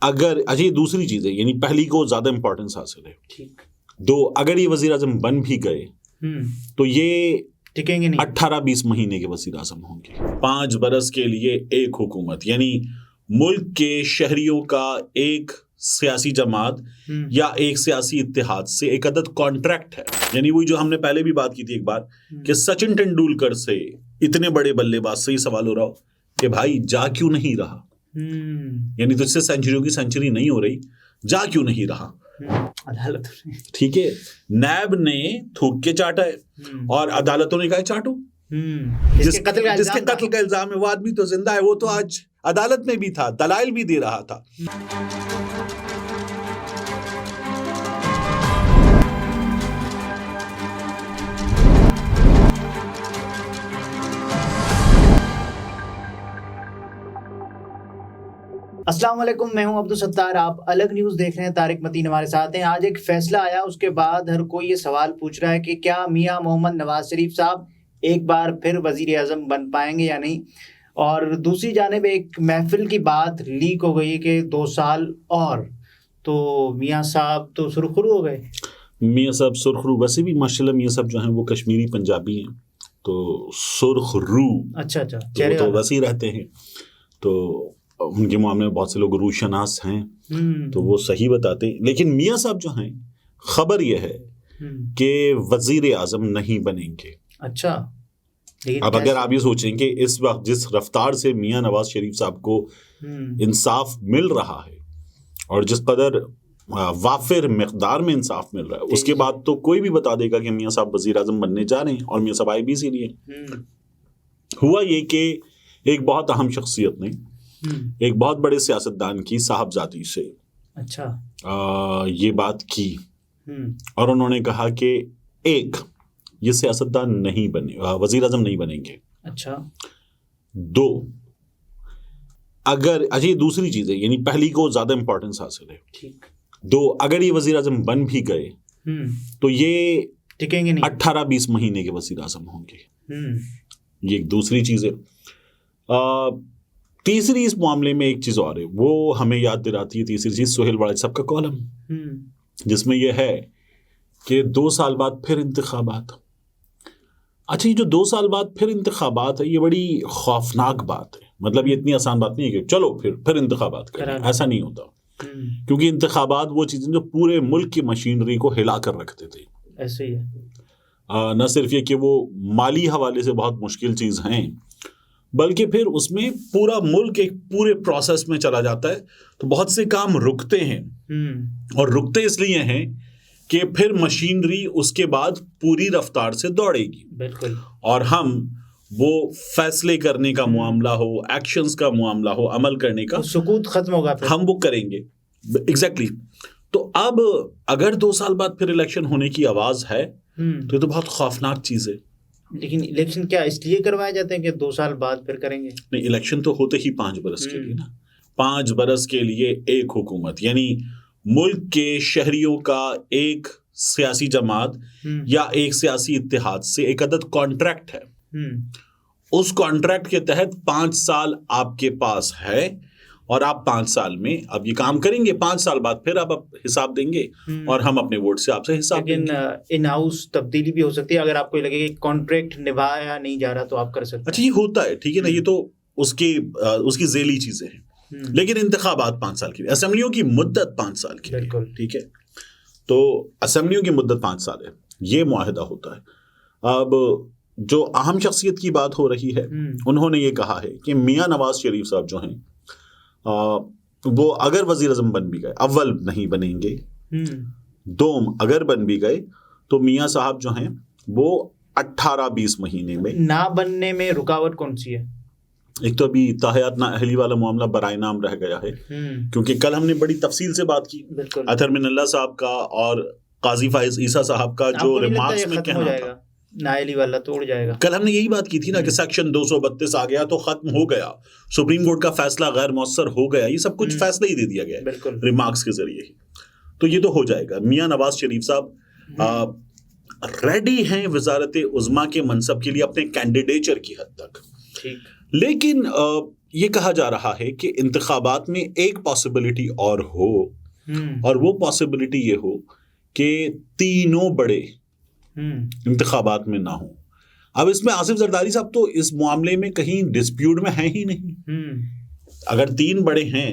अगर अच्छा ये दूसरी चीज है, यानी पहली को ज्यादा इंपॉर्टेंस हासिल है। ठीक। दो, अगर ये वजीर आजम बन भी गए तो ये टिकेंगे नहीं, 18-20 महीने के वजीर आजम होंगे। 5 बरस के लिए एक हुकूमत, यानी मुल्क के शहरियों का एक सियासी जमात या एक सियासी इत्तेहाद से एक अदद कॉन्ट्रैक्ट है। यानी वही जो हमने पहले भी बात की थी एक बार कि सचिन तेंदुलकर से इतने बड़े बल्लेबाज से ही सवाल हो रहा हो कि भाई जा क्यों नहीं रहा, यानी तुझसे सेंचुरियों की सेंचुरी नहीं हो रही, जा क्यों नहीं रहा। अदालत, ठीक है, नैब ने थूक के चाटा है और अदालतों ने कहा चाटो। जिसके कत्ल का इल्जाम है वो आदमी तो जिंदा है, वो तो आज अदालत में भी था, दलाइल भी दे रहा था। अस्सलाम वालेकुम, मैं हूं अब्दुल सत्तार, आप अलग न्यूज़ देख रहे हैं। तारिक मतीन हमारे साथ हैं। आज एक फैसला आया, उसके बाद हर कोई ये सवाल पूछ रहा है कि क्या मियां मोहम्मद नवाज शरीफ साहब एक बार फिर वजीर आजम बन पाएंगे या नहीं। और दूसरी जानिब एक महफिल की बात लीक हो गई कि 2 साल और, तो मियां साहब तो सुरखरू हो गए। मियां साहब सुरखरू, वैसे भी माशाल्लाह मियां साहब जो हैं वो कश्मीरी पंजाबी हैं, तो सुरखरू अच्छा तो वैसे ही रहते हैं, तो उनके मामले में बहुत से लोग रूशनास हैं तो वो सही बताते हैं। लेकिन मियां साहब जो हैं, खबर यह है कि वजीर आजम नहीं बनेंगे। अच्छा, अब अगर आप ये सोचें कि इस वक्त जिस रफ्तार से मियां नवाज शरीफ साहब को इंसाफ मिल रहा है और जिस कदर वाफिर मिकदार में इंसाफ मिल रहा है, उसके बाद तो कोई भी बता देगा कि मियां साहब वजीर आजम बनने जा रहे हैं। और मियां साहब आए भी इसीलिए। हुआ ये कि एक बहुत अहम शख्सियत ने एक बहुत बड़े सियासतदान की साहबजादी से ये बात की और उन्होंने कहा कि एक, ये सियासतदान नहीं बने, वजीर आजम नहीं बनेंगे। अच्छा। 2, अगर अच्छा ये दूसरी चीज है, यानी पहली को ज्यादा इंपॉर्टेंस हासिल है। ठीक। 2, अगर ये वजीर आजम बन भी गए तो ये टिकेंगे नहीं, 18-20 महीने के वजीर आजम होंगे। ये एक दूसरी चीज है। तीसरी इस मामले में एक चीज और है, वो हमें याद दिलाती है तीसरी चीज, सुहेल वालिद साहब का कॉलम, जिसमें यह है कि 2 साल बाद फिर इंतखाबात। अच्छा, ये जो 2 साल बाद फिर इंतखाबात है, ये बड़ी खौफनाक बात है। मतलब ये इतनी आसान बात नहीं है कि चलो फिर इंतखाबात करें, ऐसा नहीं होता। क्योंकि इंतखाबात वो चीजें जो पूरे मुल्क की मशीनरी को हिला कर रखते थे। ऐसे ही है। न सिर्फ ये कि वो माली हवाले से बहुत मुश्किल चीज हैं, बल्कि फिर उसमें पूरा मुल्क एक पूरे प्रोसेस में चला जाता है, तो बहुत से काम रुकते हैं। और रुकते इसलिए हैं कि फिर मशीनरी उसके बाद पूरी रफ्तार से दौड़ेगी। बिल्कुल। और हम वो फैसले करने का मामला हो, एक्शंस का मामला हो, अमल करने का, सुकूत खत्म होगा, फिर हम वो करेंगे। एग्जैक्टली। तो अब अगर 2 साल बाद फिर इलेक्शन होने की आवाज है तो ये तो बहुत खौफनाक चीज है। लेकिन इलेक्शन क्या इसलिए करवाए जाते हैं कि 2 साल बाद फिर करेंगे? नहीं, इलेक्शन तो होते ही 5 बरस के लिए ना। 5 बरस के लिए एक हुकूमत, यानी मुल्क के शहरियों का एक सियासी जमात या एक सियासी इत्तेहाद से एक अदद कॉन्ट्रैक्ट है। उस कॉन्ट्रैक्ट के तहत 5 साल आपके पास है और आप 5 साल में अब ये काम करेंगे। 5 साल बाद फिर आप हिसाब देंगे और हम अपने वोट से आपसे हिसाब देंगे। लेकिन इन हाउस तब्दीली भी हो सकती है, अगर आपको लगे कि कॉन्ट्रैक्ट निभाया नहीं जा रहा तो आप कर सकते हैं। अच्छा, ये होता है, ठीक है ना, ये तो उसकी ज़ेली चीजें हैं। लेकिन इंतखाबात 5 साल की, असेंबलियों की मुद्दत 5 साल की है, ठीक है। तो असेंबलियों की मुद्दत 5 साल है, ये मुआहिदा होता है। अब जो अहम शख्सियत की बात हो रही है, उन्होंने ये कहा है कि मियां नवाज शरीफ साहब जो हैं वो अगर वजीर आजम बन भी गए, अव्वल नहीं बनेंगे, 2 अगर बन भी गए तो मियां साहब जो हैं वो 18-20 महीने में। ना बनने में रुकावट कौन सी है? एक तो अभी ताहयात ना अहली वाला मामला बराए नाम रह गया है, क्योंकि कल हमने बड़ी तफसील से बात की अतहर मिनल्ला साहब का और काजी फाइज ईसा साहब का जो रिमार्क्स में कहना था, नायली वाला तोड़ जाएगा। कल हमने यही बात की थी ना कि सेक्शन 232 आ गया तो खत्म हो गया, सुप्रीम कोर्ट का फैसला गैर मौसर हो गया, ये सब कुछ फैसला ही दे दिया गया रिमार्क्स के जरिए ही। तो ये तो हो जाएगा। मियां नवाज शरीफ साहब रेडी हैं वजारत उज़्मा के मनसब के लिए अपने कैंडिडेचर की हद तक। ठीक। लेकिन ये कहा जा रहा है कि इंतखाबात में एक पॉसिबिलिटी और हो, और वो पॉसिबिलिटी ये हो कि तीनों बड़े इंतखाबात में ना हो। अब इसमें आसिफ जरदारी साहब तो इस मामले में कहीं डिस्प्यूट में है ही नहीं। अगर तीन बड़े हैं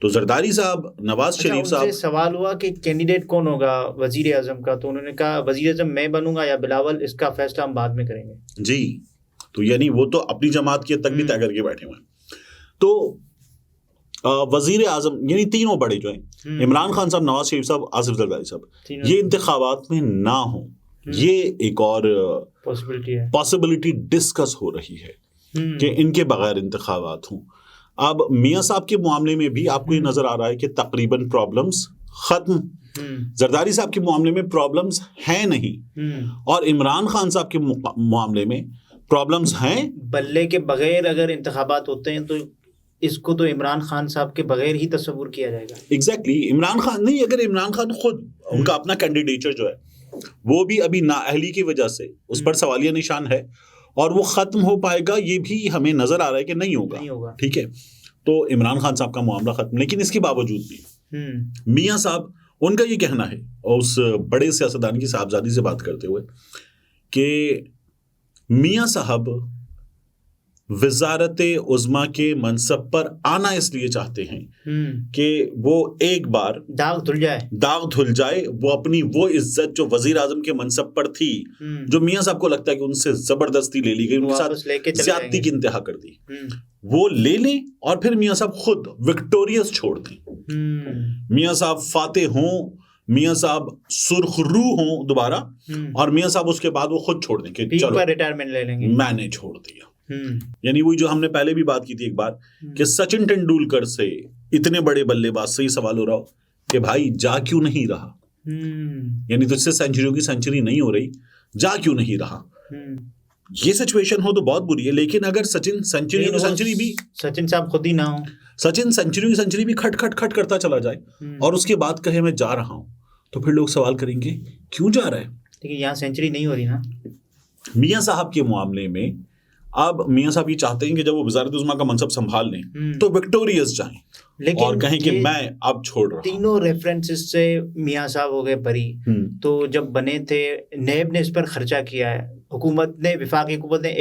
तो जरदारी साहब, नवाज शरीफ साहब। उनसे सवाल हुआ कि कैंडिडेट कौन होगा वजीर आजम का, तो उन्होंने कहा वजीर आजम मैं बनूंगा या बिलावल, इसका फैसला हम बाद में करेंगे। जी, तो यानी वो तो अपनी जमात की तक भी तय करके बैठे हुए हैं। तो वजीर आजम यानी तीनों बड़े जो हैं, इमरान खान साहब, नवाज शरीफ साहब, आसिफ जरदारी साहब, ये इंतखाबात में ना हो, ये एक और पॉसिबिलिटी डिस्कस हो रही है कि इनके बगैर इंतखाबात हों। अब मियाँ साहब के मामले में भी आपको ये नजर आ रहा है कि तकरीबन प्रॉब्लम्स खत्म, जरदारी साहब के मामले में प्रॉब्लम्स हैं नहीं, और इमरान खान साहब के मामले में प्रॉब्लम्स हैं। बल्ले के बगैर अगर इंतखाबात होते हैं तो इसको तो इमरान खान साहब के बगैर ही तस्वुर किया जाएगा। एग्जैक्टली, इमरान खान नहीं, अगर इमरान खान खुद उनका अपना कैंडिडेचर जो है वो भी अभी नाअहली की वजह से उस पर सवालिया निशान है, और वो खत्म हो पाएगा ये भी हमें नजर आ रहा है कि नहीं होगा। ठीक है, तो इमरान खान साहब का मामला खत्म, लेकिन इसके बावजूद भी मियाँ साहब, उनका ये कहना है, और उस बड़े सियासतदान की साहबजादी से बात करते हुए, कि मियाँ साहब वजारत उज़्मा के मनसब पर आना इसलिए चाहते हैं कि वो एक बार दाग धुल जाए, वो अपनी वो इज्जत जो वजीर आजम के मनसब पर थी, जो मियाँ साहब को लगता है कि उनसे जबरदस्ती ले ली गई, उनके साथ ज्यादती की इंतहा कर दी, वो ले लें और फिर मियाँ साहब खुद विक्टोरियस छोड़ दें। मियाँ साहब फातेह हों, मियाँ साहब सुरखरू हों दोबारा, और मियाँ साहब उसके बाद वो खुद छोड़ दें कि चलो रिटायरमेंट ले लेंगे, मैंने छोड़ दिया। यानी वही जो हमने पहले भी बात की थी एक बार, कि सचिन तेंदुलकर से इतने बड़े बल्लेबाज से ही सवाल हो रहा हो कि भाई जा क्यों नहीं रहा, यानी तुझसे सेंचुरियों की सेंचुरी नहीं हो रही, जा क्यों नहीं रहा। ये सिचुएशन हो तो बहुत बुरी है, लेकिन अगर सचिन सेंचुरी भी, सचिन साहब खुद ही ना हो, सचिन सेंचुरी भी खट खट खट करता चला जाए और उसके बाद कहे मैं जा रहा हूं, तो फिर लोग सवाल करेंगे क्यों जा रहा है। लेकिन यहाँ सेंचुरी नहीं हो रही ना। मियाँ साहब के मामले में अब मियाँ साहब ये चाहते हैं कि जब वो वज़ारत उज़्मा का मनसब संभाल लें तो विक्टोरियस जाएं, लेकिन और कहें कि मैं अब छोड़ रहा हूं। तीनों रेफरेंसेस से मियाँ साहब हो गए बरी। तो जब बने थे, नेब ने इस पर खर्चा किया है, हुकूमत ने, वफाकी हुकूमत ने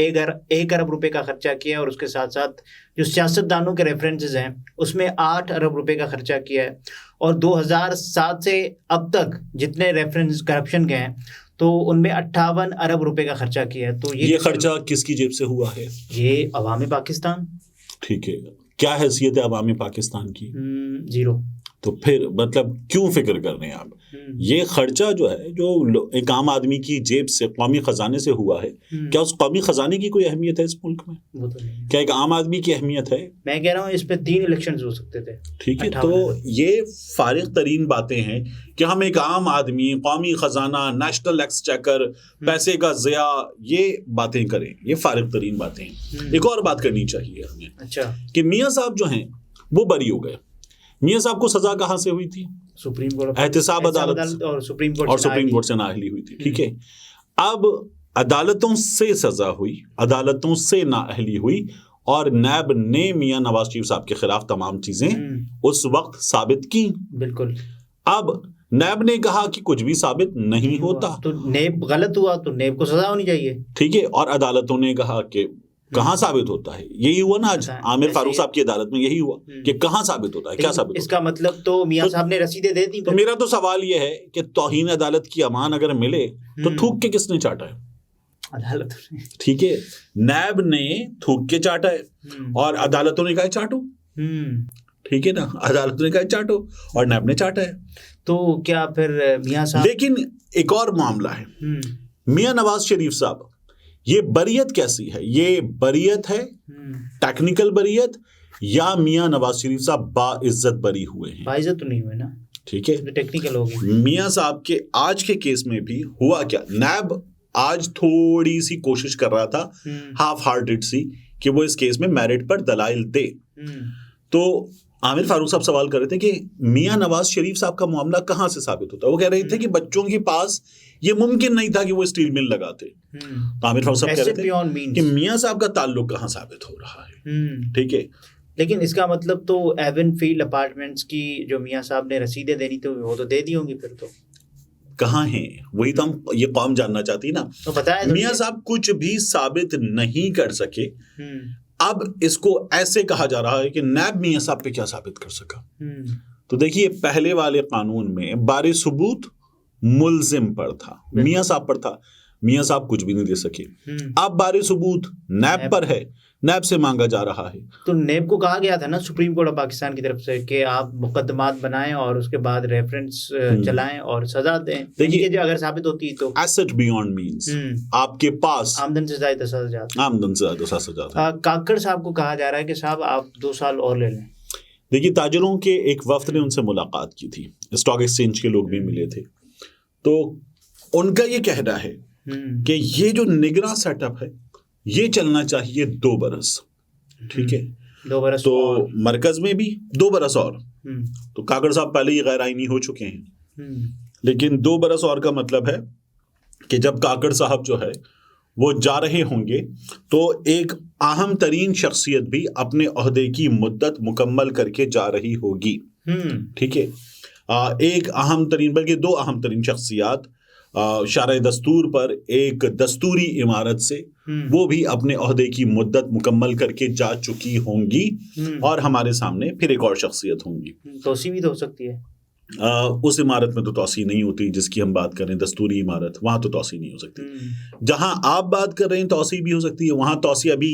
1 अरब रुपए का खर्चा किया, और उसके साथ साथ जो सियासतदानों के रेफरेंसेस हैं उसमें 8 अरब रुपए का खर्चा किया है, और 2007 से अब तक जितने रेफरेंस करप्शन के हैं तो उनमें 58 अरब रुपए का खर्चा किया है। तो ये खर्चा किसकी जेब से हुआ है? ये अवामी पाकिस्तान। ठीक है, क्या हैसियत है अवामी पाकिस्तान की? 0। तो फिर मतलब क्यों फिक्र कर रहे हैं आप? ये खर्चा जो है, जो एक आम आदमी की जेब से, कौमी खजाने से हुआ है, क्या उस कौमी खजाने की कोई अहमियत है इस मुल्क में? वो तो नहीं। क्या एक आम आदमी की अहमियत है? मैं कह रहा हूँ इस पे 3 इलेक्शंस हो सकते थे। ठीक है, तो ये फारिग तरीन बातें हैं कि हम एक आम आदमी, कौमी खजाना, नेशनल एक्सचेकर, पैसे का ज़िया, ये बातें करें, ये फारिग तरीन बातें हैं। एक और बात करनी चाहिए हमें, अच्छा, कि मियाँ साहब जो हैं वो बरी हो गए। मियाँ साहब को सजा कहाँ से हुई थी? सुप्रीम कोर्ट, एहतिसाब अदालत और सुप्रीम कोर्ट से नाअहली हुई थी। ठीक है, अब अदालतों से सजा हुई, अदालतों से नाअहली हुई, और नैब ने मियाँ नवाज शरीफ साहब के खिलाफ तमाम चीजें उस वक्त साबित की। बिल्कुल। अब नैब ने कहा कि कुछ भी साबित नहीं होता, तो नैब गलत हुआ, तो नैब को सजा होनी चाहिए। ठीक है, और अदालतों ने कहा कि कहाँ साबित होता है? यही हुआ ना आज आमिर फारूक साहब की अदालत में, यही हुआ कि कहाँ साबित होता है, क्या साबित होता है? इसका मतलब तो मियाँ साहब ने रसीदें दे दी। तो मेरा तो सवाल ये है कि तौहीन अदालत की अमान अगर मिले तो थूक के किसने चाटा है? अदालत। ठीक है, नैब ने थूक के चाटा है और अदालतों ने कहा चाटो। ठीक है ना, अदालतों ने कहा चाटो और नैब ने चाटा है। तो क्या फिर मियाँ साहब? लेकिन एक और मामला है, मियाँ नवाज शरीफ साहब, ये बरियत कैसी है? ये बरियत है टेक्निकल बरियत, या मियाँ नवाज शरीफ साहब बाइज्जत बरी हुए हैं? बाइज्जत तो नहीं हुए ना। ठीक है, टेक्निकल होगी। मियाँ साहब के आज के केस में भी हुआ क्या? नैब आज थोड़ी सी कोशिश कर रहा था, हाफ हार्टेड सी, कि वो इस केस में मेरिट पर दलाइल दे। तो आमिर फारूक साहब सवाल कर रहे थे कि मियाँ नवाज शरीफ साहब का मामला कहाँ से साबित होता है? वो कह रहे थे कि बच्चों के पास ये मुमकिन नहीं था कि वो स्टील मिल लगाते। तो आमिर फारूक साहब कह रहे थे कि मियाँ साहब का ताल्लुक कहाँ साबित हो रहा है? ठीक है, लेकिन इसका मतलब तो एवनफील्ड अपार्टमेंट्स की जो मियाँ साहब ने रसीदें देनी थी वो तो दे दी होंगी फिर तो। कहाँ हैं वही तो हम ये कौम जानना चाहती ना। तो बताया मियाँ साहब कुछ भी साबित नहीं कर सके। अब इसको ऐसे कहा जा रहा है कि नैब मियाँ साहब पे क्या साबित कर सका। तो देखिए पहले वाले कानून में बारे सबूत मुल्जिम पर था, मियाँ साहब पर था, मियाँ साहब कुछ भी नहीं दे सके। अब बारे सबूत नैब पर है, नैब से मांगा जा रहा है। तो नैब को कहा गया था ना सुप्रीम कोर्ट ऑफ पाकिस्तान की तरफ से कि आप मुकदमात बनाएं और उसके बाद रेफरेंस चलाएं और सजा दें। देखिए अगर साबित होती तो एसेट बियॉन्ड मींस आपके पास आमदन से ज्यादा सजा, आमदन से ज्यादा सजा था। काकड़ साहब को कहा जा रहा है कि साहब आप 2 साल और ले लें। देखिए ताजिरों के एक वफ्द ने उनसे मुलाकात की थी, स्टॉक एक्सचेंज के लोग भी मिले थे। तो उनका ये कहना है कि ये जो निगरान सेटअप है ये चलना चाहिए 2 बरस। ठीक है, 2 बरस तो मरकज में भी 2 बरस और। तो काकड़ साहब पहले ही गैर आईनी हो चुके हैं, लेकिन 2 बरस और का मतलब है कि जब काकड़ साहब जो है वो जा रहे होंगे तो एक अहम तरीन शख्सियत भी अपने ओहदे की मुद्दत मुकम्मल करके जा रही होगी। ठीक है, एक अहम तरीन बल्कि 2 अहम तरीन शख्सियात शारे दस्तूर पर एक दस्तूरी इमारत से वो भी अपने ओहदे की मुद्दत मुकम्मल करके जा चुकी होंगी और हमारे सामने फिर एक और शख्सियत होंगी। तोसी भी तो हो सकती है। उस इमारत में तो तोसी नहीं होती जिसकी हम बात कर रहे हैं, दस्तूरी इमारत, वहां तो तोसी नहीं हो सकती। जहां आप बात कर रहे हैं तोसी भी हो सकती है, वहां तोसी अभी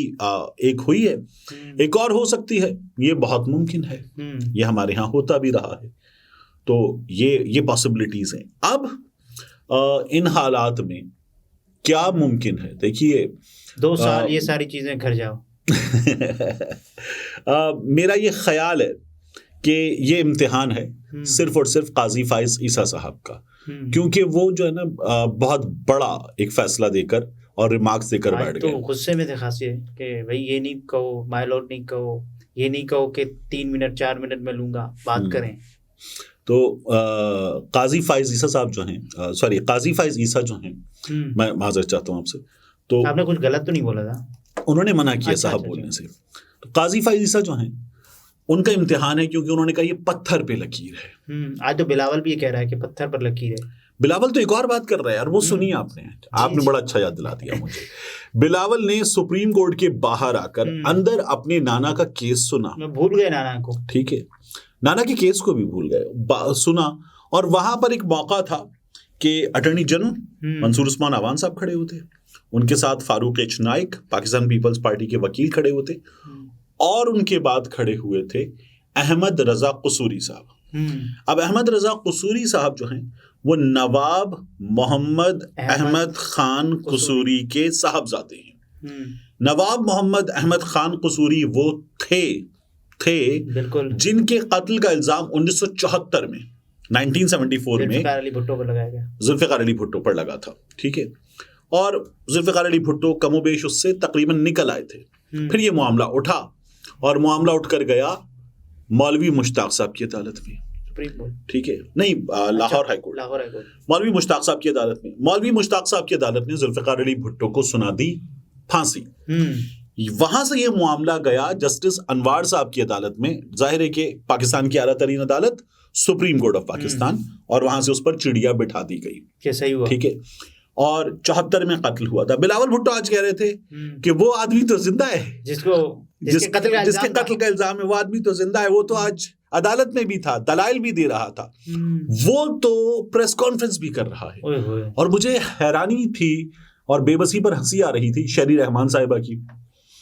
एक हुई है, एक और हो सकती है, ये बहुत मुमकिन है, ये हमारे यहाँ होता भी रहा है। तो ये पॉसिबिलिटीज हैं। अब इन हालात में क्या मुमकिन है, देखिए 2 साल ये सारी चीजें घर जाओ। मेरा ये ख्याल है कि ये इम्तिहान है सिर्फ और सिर्फ काजी फाइज ईसा साहब का, क्योंकि वो जो है ना बहुत बड़ा एक फैसला देकर और रिमार्क्स देकर बैठ गए। तो गुस्से में थे खासी कि भाई ये नहीं कहो, माय लॉर्ड नहीं कहो, ये नहीं कहो कि 3 मिनट 4 मिनट में लूंगा, बात करें। तो काजी फाइज ईसा साहब जो हैं, सॉरी काजी फाइज ईसा जो हैं, मैं माजरत चाहता हूँ आपसे, तो आपने कुछ गलत तो नहीं बोला था? उन्होंने मना किया साहब बोलने से। तो काजी फाइज ईसा जो हैं उनका इम्तिहान है, क्योंकि उन्होंने कहा ये पत्थर पे लकीर है। आज तो बिलावल भी ये कह रहा है कि पत्थर पर लकीर है। बिलावल तो एक और बात कर रहा है यार, वो सुनिए आपने बड़ा अच्छा याद दिला दिया मुझे। बिलावल ने सुप्रीम कोर्ट के बाहर आकर अंदर अपने नाना का केस सुना। मैं भूल गए नाना को। ठीक है, नाना के केस को भी भूल गए, सुना। और वहां पर एक मौका था कि अटॉर्नी जनरल मंसूर उस्मान अवान साहब खड़े हुए थे, उनके साथ फारूक एच नाइक पाकिस्तान पीपल्स पार्टी के वकील खड़े हुए थे, और उनके बाद खड़े हुए थे अहमद रजा कसूरी साहब। अब अहमद रजा कसूरी साहब जो हैं वो नवाब मोहम्मद अहमद खान कसूरी के साहबजादे हैं। नवाब मोहम्मद अहमद खान कसूरी वो थे जिनके कत्ल का इल्जाम 1974 में 1974 में जुल्फ़िकार अली भुट्टो पर लगाया गया, जुल्फ़िकार अली भुट्टो पर लगा था। ठीक है, और जुल्फ़िकार अली भुट्टो कमोबेश उससे तकरीबन निकल आए थे। फिर ये मामला उठा और मामला उठकर गया मौलवी मुश्ताक साहब की अदालत में। ठीक है, नहीं लाहौर हाई कोर्ट, मौलवी मुश्ताक साहब की अदालत में। मौलवी मुश्ताक साहब की अदालत ने जुल्फ़िकार अली भुट्टो को सुना दी फांसी। वहां से ये मामला गया जस्टिस अनवार साहब की अदालत में, जाहिर है कि पाकिस्तान की आला तरीन अदालत सुप्रीम कोर्ट ऑफ पाकिस्तान, और वहां से उस पर चिड़िया बिठा दी गई। कैसा ही हुआ? ठीक है, और 74 में कत्ल हुआ था। बिलावल भुट्टो आज कह रहे थे कि वो आदमी तो जिंदा है जिसके कत्ल का इल्जाम है, वो आदमी तो जिंदा है, वो तो आज अदालत में भी था, दलाइल भी दे रहा था, वो तो प्रेस कॉन्फ्रेंस भी कर रहा है। और मुझे हैरानी थी और बेबसी पर हंसी आ रही थी शरी रहमान साहिबा की,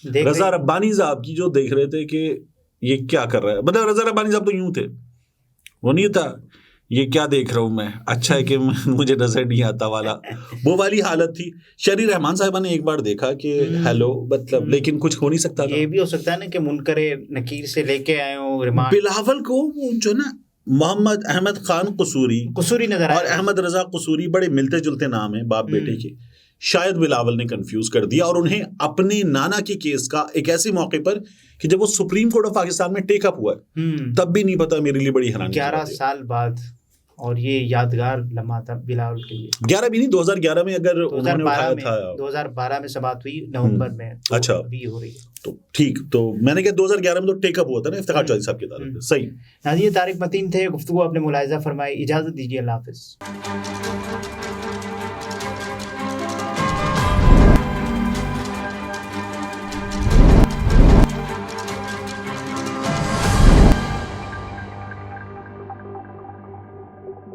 रजा रब्बानी साहब की, जो देख रहे थे कि ये क्या कर रहा है। मतलब रजा रब्बानी साहब तो यूं थे, वो नहीं था ये क्या देख रहा हूं मैं, अच्छा है कि मुझे नजर नहीं आता वाला, वो वाली हालत थी। शरी रहमान साहिबा ने एक बार देखा कि हेलो, मतलब लेकिन कुछ हो नहीं सकता था। ये भी हो सकता है ना कि मुनकरे नकीर से लेके आए हो रिमांड। बिलावल को जो ना मोहम्मद अहमद खान कसूरी नजर आया और अहमद रजा कसूरी बड़े मिलते जुलते नाम है बाप बेटे के, शायद बिलावल ने कंफ्यूज कर दिया और उन्हें अपने नाना के केस का एक ऐसे मौके पर कि जब वो सुप्रीम कोर्ट ऑफ पाकिस्तान में टेक अप हुआ तब भी नहीं पता। मेरे लिए बड़ी हैरानी 11 साल बाद और ये यादगार लम्हा था बिलावल के लिए। 11 भी नहीं, 2011 में अगर उन्होंने उठाया था। 2012 में समाप्त हुई नवंबर में, तो अच्छा अभी हो रही है। तो ठीक, तो मैंने कहा 2011 में तो टेकअप हुआ था ना इफ्तिखार चौधरी साहब की तरफ से। सही। नाज़रीन, तारिक मतीन थे, गुफ्तगू आपने मुलाहिजा फरमाई। इजाजत दीजिए, अल्लाह हाफिज।